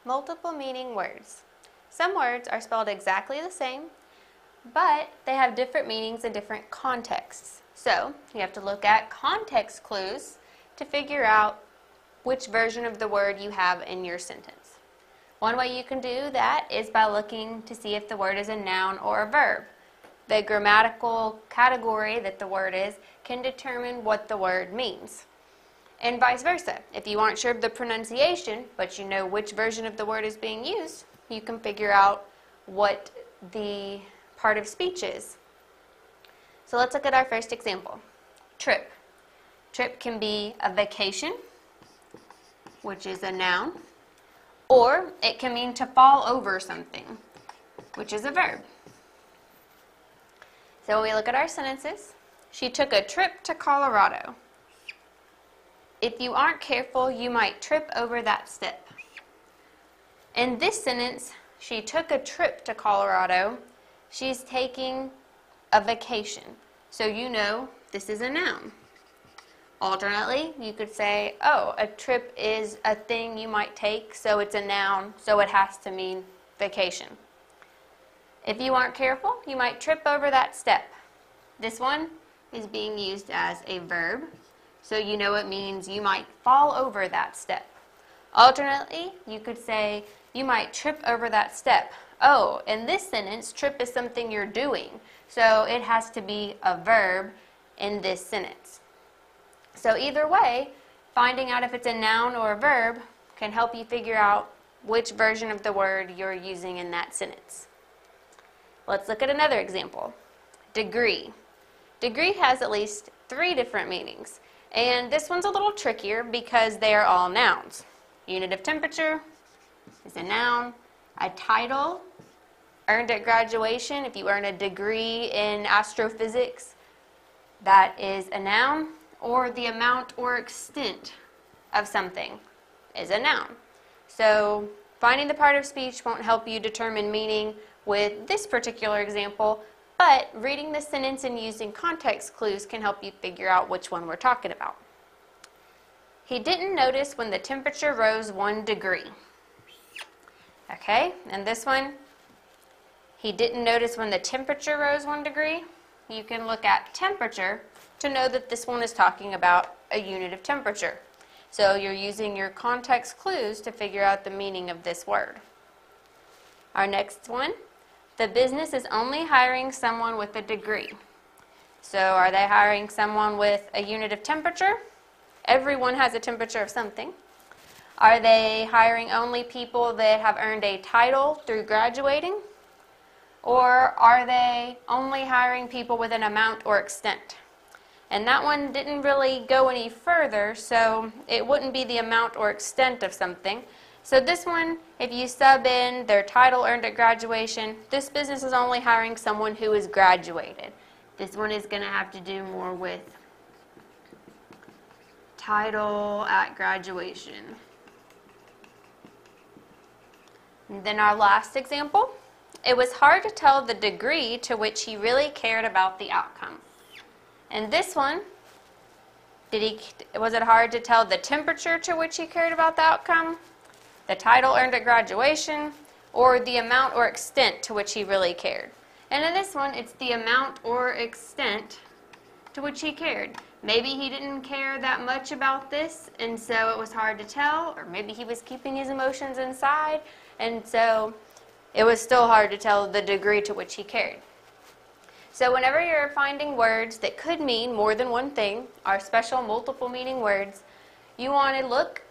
multiple meaning words. Some words are spelled exactly the same, but they have different meanings in different contexts. So you have to look at context clues to figure out which version of the word you have in your sentence. One way you can do that is by looking to see if the word is a noun or a verb. The grammatical category that the word is can determine what the word means. And vice versa. If you aren't sure of the pronunciation, but you know which version of the word is being used, you can figure out what the part of speech is. So let's look at our first example. Trip. Trip can be a vacation, which is a noun, or it can mean to fall over something, which is a verb. So when we look at our sentences, she took a trip to Colorado. If you aren't careful, you might trip over that step. In this sentence, she took a trip to Colorado. She's taking a vacation. So you know this is a noun. Alternately, you could say, oh, a trip is a thing you might take, so it's a noun, so it has to mean vacation. If you aren't careful, you might trip over that step. This one is being used as a verb, so you know it means you might fall over that step. Alternately, you could say, you might trip over that step. Oh, in this sentence, trip is something you're doing, so it has to be a verb in this sentence. So either way, finding out if it's a noun or a verb can help you figure out which version of the word you're using in that sentence. Let's look at another example. Degree. Degree has at least 3 different meanings, and this one's a little trickier because they are all nouns. Unit of temperature is a noun. A title earned at graduation, if you earn a degree in astrophysics, that is a noun. Or the amount or extent of something is a noun. So finding the part of speech won't help you determine meaning with this particular example, but reading the sentence and using context clues can help you figure out which one we're talking about. He didn't notice when the temperature rose 1 degree. Okay, and this one, he didn't notice when the temperature rose 1 degree. You can look at temperature to know that this one is talking about a unit of temperature. So you're using your context clues to figure out the meaning of this word. Our next one, the business is only hiring someone with a degree. So are they hiring someone with a unit of temperature? Everyone has a temperature of something. Are they hiring only people that have earned a title through graduating? Or are they only hiring people with an amount or extent? And that one didn't really go any further, so it wouldn't be the amount or extent of something. So this one, if you sub in their title earned at graduation, this business is only hiring someone who is graduated. This one is going to have to do more with title at graduation. And then our last example, it was hard to tell the degree to which he really cared about the outcome. And this one, was it hard to tell the temperature to which he cared about the outcome, the title earned at graduation, or the amount or extent to which he really cared? And in this one, it's the amount or extent to which he cared. Maybe he didn't care that much about this, and so it was hard to tell, or maybe he was keeping his emotions inside, and so it was still hard to tell the degree to which he cared. So whenever you're finding words that could mean more than one thing, our special multiple meaning words, you want to look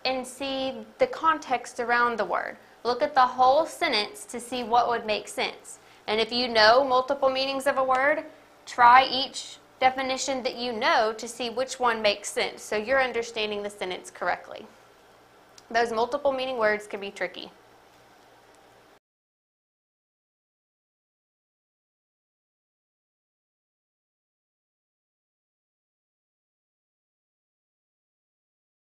and see the context around the word. Look at the whole sentence to see what would make sense. And if you know multiple meanings of a word, try each definition that you know to see which one makes sense so you're understanding the sentence correctly. Those multiple meaning words can be tricky.